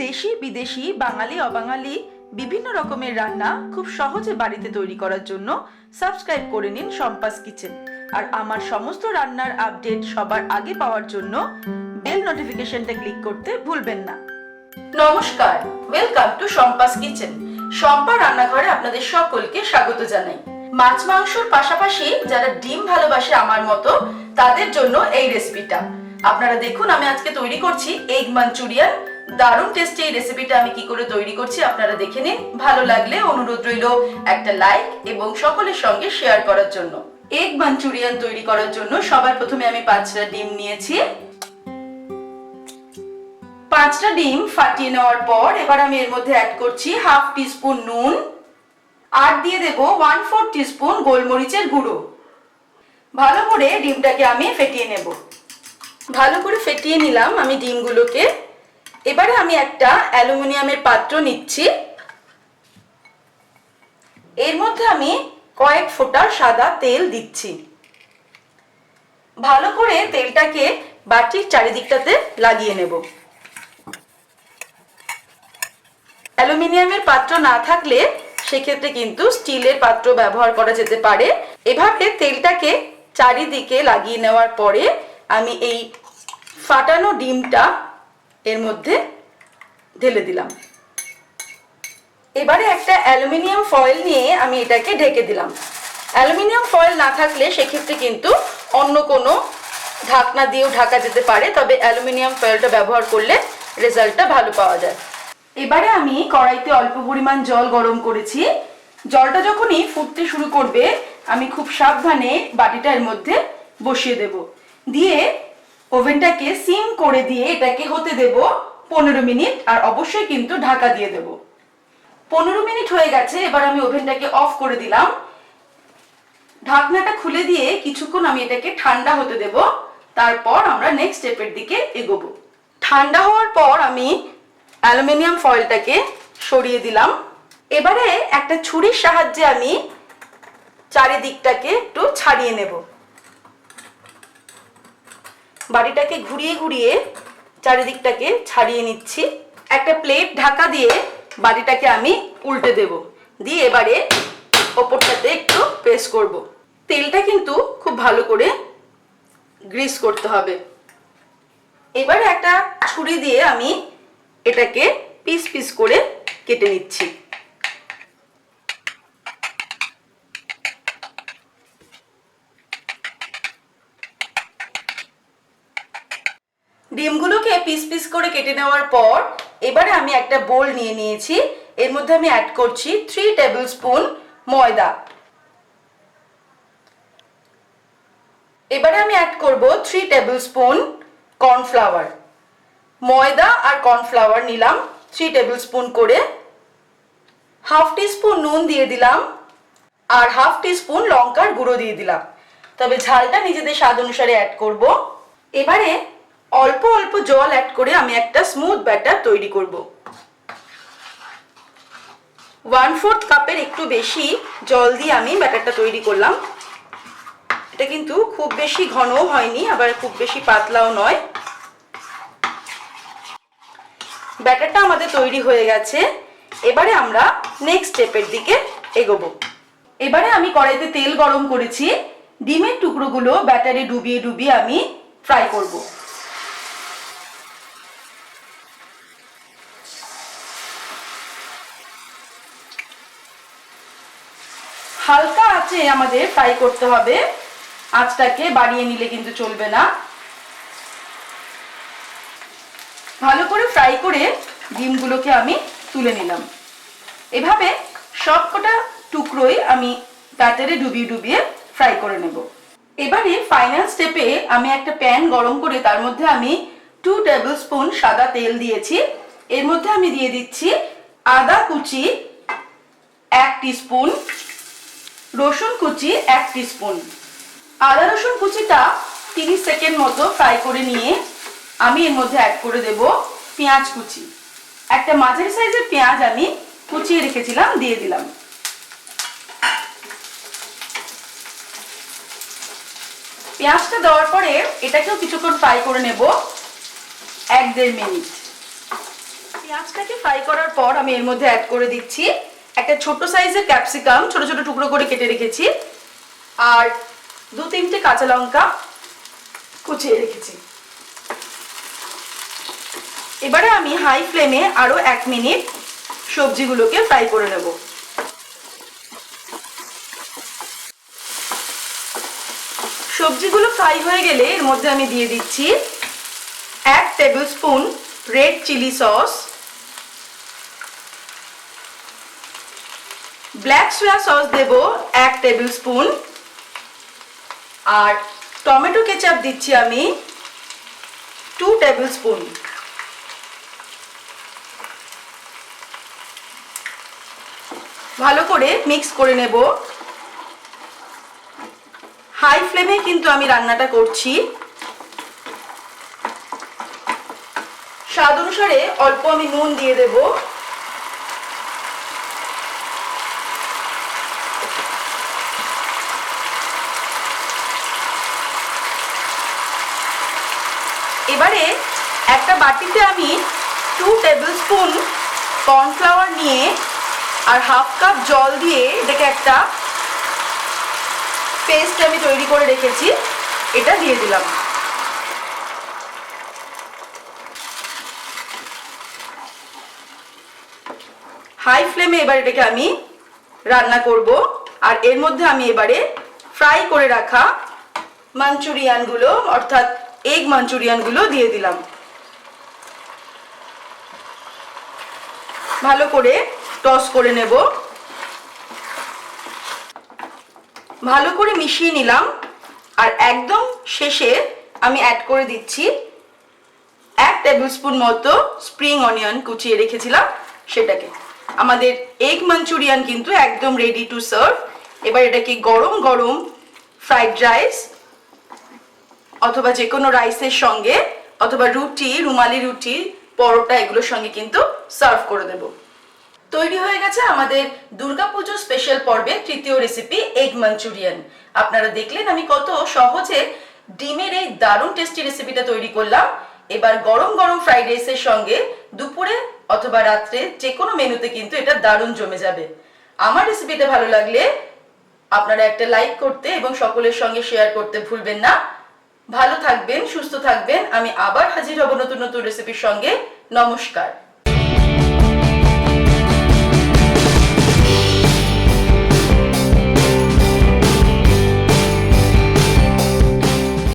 দেশি বিদেশি বাঙালি অবাঙালি বিভিন্ন রকমের রান্না খুব সহজে বাড়িতে তৈরি করার জন্য সাবস্ক্রাইব করে নিন শম্পাস কিচেন। আর আমার সমস্ত রান্নার আপডেট সবার আগে পাওয়ার জন্য বেল নোটিফিকেশনটা ক্লিক করতে ভুলবেন না। নমস্কার, welcome to Shampa's kitchen. Shampa রান্নাঘরে আপনাদের সকলকে স্বাগত জানাই। মাছ মাংসর পাশাপাশি যারা ডিম ভালোবাসে আমার মতো, তাদের জন্য এই রেসিপিটা। আপনারা দেখুন, আমি আজকে তৈরি করছি এগ মাঞ্চুরিয়ান। দারুণ টেস্টি এই রেসিপিটা আমি কি করে তৈরি করছি আপনারা দেখে নিন। ভালো লাগলে অনুরোধ রইল একটা লাইক এবং সকলের সঙ্গে শেয়ার করার জন্য। এগ মাঞ্চুরিয়ান তৈরি করার জন্য সবার প্রথমে আমি 5টা ডিম নিয়েছি। 5টা ডিম ফাটিয়ে নেওয়ার পর এবার আমি এর মধ্যে অ্যাড করছি হাফ টিস্পুন নুন, আর দিয়ে দেব 1/4 টিস্পুন গোলমরিচের গুঁড়ো। ভালো করে ডিমটাকে আমি ফেটিয়ে নেব। ভালো করে ফেটিয়ে নিলাম আমি ডিমগুলোকে। এবারে আমি একটা অ্যালুমিনিয়ামের পাত্র নিচ্ছি। এর মধ্যে আমি কয়েক ফোঁটা সাদা তেল দিচ্ছি। ভালো করে তেলটাকে বাটির চারিদিকটাতে লাগিয়ে নেব। অ্যালুমিনিয়ামের পাত্র না থাকলে সেক্ষেত্রে কিন্তু স্টিলের পাত্র ব্যবহার করা যেতে পারে। এভাবে তেলটাকে চারিদিকে লাগিয়ে নেওয়ার পরে আমি এই ফাটানো ডিমটা এর মধ্যে ঢেলে দিলাম। এবারে একটা অ্যালুমিনিয়াম ফয়েল নিয়ে আমি এটাকে ঢেকে দিলাম। অ্যালুমিনিয়াম ফয়েল না থাকলে সেক্ষেত্রে কিন্তু অন্য কোনো ঢাকনা দিয়েও ঢাকা যেতে পারে, তবে অ্যালুমিনিয়াম ফয়েলটা ব্যবহার করলে রেজাল্টটা ভালো পাওয়া যায়। এবারে আমি কড়াইতে অল্প পরিমাণ জল গরম করেছি। জলটা যখনই ফুটতে শুরু করবে আমি খুব সাবধানে বাটিটা এর মধ্যে বসিয়ে দেব। দিয়ে ওভেনটাকে সিম করে দিয়ে এটাকে হতে দেব 15 মিনিট, আর অবশ্যই কিন্তু ঢাকা দিয়ে দেব। 15 মিনিট হয়ে গেছে। এবার আমি ওভেনটাকে অফ করে দিলাম। ঢাকনাটা খুলে দিয়ে কিছুক্ষণ আমি এটাকে ঠান্ডা হতে দেব। তারপর আমরা নেক্সট স্টেপের দিকে এগোবো। ঠান্ডা হওয়ার পর আমি অ্যালুমিনিয়াম ফয়েলটাকে সরিয়ে দিলাম। এবারে একটা ছুরির সাহায্যে আমি চারিদিকটাকে একটু ছাড়িয়ে নেব। বাটিটাকে ঘুরিয়ে ঘুরিয়ে চারিদিকটাকে ছাড়িয়ে নিচ্ছি। একটা প্লেট ঢাকা দিয়ে বাটিটাকে আমি উল্টে দেব। দিয়ে এবারে ওপরটাতে একটু প্রেস করব। তেলটা কিন্তু খুব ভালো করে গ্রিস করতে হবে। এবারে একটা ছুরি দিয়ে আমি এটাকে পিস পিস করে কেটে নিচ্ছি। ডিমগুলোকে পিস পিস করে কেটে নেওয়ার পর এবারে আমি একটা বোল নিয়ে নিয়েছি। এর মধ্যে আমি অ্যাড করছি 3 টেবিল স্পুন ময়দা। এবারে আমি অ্যাড করব 3 টেবিল স্পুন কর্নফ্লাওয়ার। ময়দা আর কর্নফ্লাওয়ার নিলাম 3 টেবিল স্পুন করে। হাফ টিস্পুন নুন দিয়ে দিলাম, আর হাফ টিস্পুন লঙ্কার গুঁড়ো দিয়ে দিলাম, তবে ঝালটা নিজেদের স্বাদ অনুসারে অ্যাড করব। এবারে অল্প অল্প জল অ্যাড করে আমি একটা স্মুথ ব্যাটার তৈরি করব। 1/4 কাপের একটু বেশি জল দিয়ে আমি ব্যাটারটা তৈরি করলাম। এটা কিন্তু খুব বেশি ঘনও হয়নি, আবার খুব বেশি পাতলাও নয়। ব্যাটারটা আমাদের তৈরি হয়ে গেছে। এবারে আমরা নেক্সট স্টেপের দিকে এগোবো। এবারে আমি কড়াইতে তেল গরম করেছি। ডিমের টুকরোগুলো ব্যাটারে ডুবিয়ে ডুবিয়ে আমি ফ্রাই করব। হালকা আঁচে আমাদের ফ্রাই করতে হবে, আঁচটাকে বাড়িয়ে নিলে কিন্তু চলবে না। ভালো করে ফ্রাই করে ডিমগুলোকে আমি তুলে নিলাম। এভাবে সবকটা টুকরোই আমি ব্যাটারে ডুবিয়ে ডুবিয়ে ফ্রাই করে নেব। এবারে ফাইনাল স্টেপে আমি একটা প্যান গরম করে তার মধ্যে আমি 2 টেবিল স্পুন সাদা তেল দিয়েছি। এর মধ্যে আমি দিয়ে দিচ্ছি আদা কুচি 1 টিস্পুন, রসুন কুচি 1 টিস্পুন। আদা রসুন কুচিটা 30 সেকেন্ড মতো ফ্রাই করে নিয়ে আমি এর মধ্যে অ্যাড করে দেব পেঁয়াজ কুচি। একটা মাঝারি সাইজের পেঁয়াজ আমি কুচিয়ে রেখেছিলাম, দিয়ে দিলাম। পেঁয়াজটা দেওয়ার পরে এটাকেও কিছুক্ষণ ফ্রাই করে নেব, 1-1.5 মিনিট। পেঁয়াজটাকে ফ্রাই করার পর আমি এর মধ্যে অ্যাড করে দিচ্ছি একটা ছোট সাইজের ক্যাপসিকাম ছোট ছোট টুকরো করে কেটে রেখেছি, আর 2-3টে কাঁচা লঙ্কা কুচিয়ে রেখেছি। এবারে আমি হাই ফ্লেমে আরো 1 মিনিট সবজিগুলোকে ফ্রাই করে নেব। সবজিগুলো ফ্রাই হয়ে গেলে এর মধ্যে আমি দিয়ে দিচ্ছি 1 tablespoon red chilli sauce, black soya sauce দেব 1 টেবিল স্পুন, আর টমেটো কেচাপ দিচ্ছি আমি 2 টেবিল স্পুন। ভালো করে মিক্স করে নেব। হাই ফ্লেমে কিন্তু আমি রান্নাটা করছি। স্বাদ অনুসারে অল্প আমি নুন দিয়ে দেব। এবারে একটা বাটিতে আমি 2 টেবিল স্পুন কর্নফ্লাওয়ার নিয়ে আর হাফ কাপ জল দিয়ে এটাকে একটা পেস্ট আমি তৈরি করে রেখেছি, এটা দিয়ে দিলাম। হাই ফ্লেমে এবার এটাকে আমি রান্না করব, আর এর মধ্যে আমি এবারে ফ্রাই করে রাখা মাঞ্চুরিয়ানগুলো অর্থাৎ এগ মাঞ্চুরিয়ানগুলো দিয়ে দিলাম। ভালো করে টস করে নেব। ভালো করে মিশিয়ে নিলাম, আর একদম শেষে আমি অ্যাড করে দিচ্ছি 1 টেবিল স্পুন মতো স্প্রিং অনিয়ন কুচিয়ে রেখেছিলাম সেটাকে। আমাদের এগ মাঞ্চুরিয়ান কিন্তু একদম রেডি টু সার্ভ। এবার এটাকে গরম গরম ফ্রাইড রাইস অথবা যে কোনো রাইসের সঙ্গে অথবা রুটি, রুমালি রুটি, পরোটা এগুলোর সঙ্গে কিন্তু সার্ভ করে দেব। তৈরি হয়ে গেছে আমাদের দুর্গাপুজো স্পেশাল পর্বের তৃতীয় রেসিপি এগ মাঞ্চুরিয়ান। আপনারা দেখলেন আমি কত সহজে ডিমের এই দারুণ টেস্টি রেসিপিটা তৈরি করলাম। এবার গরম গরম ফ্রাইড রাইসের সঙ্গে দুপুরে অথবা রাত্রে যে কোনো মেনুতে কিন্তু এটা দারুণ জমে যাবে। আমার রেসিপিটা ভালো লাগলে আপনারা একটা লাইক করতে এবং সকলের সঙ্গে শেয়ার করতে ভুলবেন না। ভালো থাকবেন, সুস্থ থাকবেন। আমি আবার হাজির হব নতুন নতুন রেসিপির সঙ্গে। নমস্কার।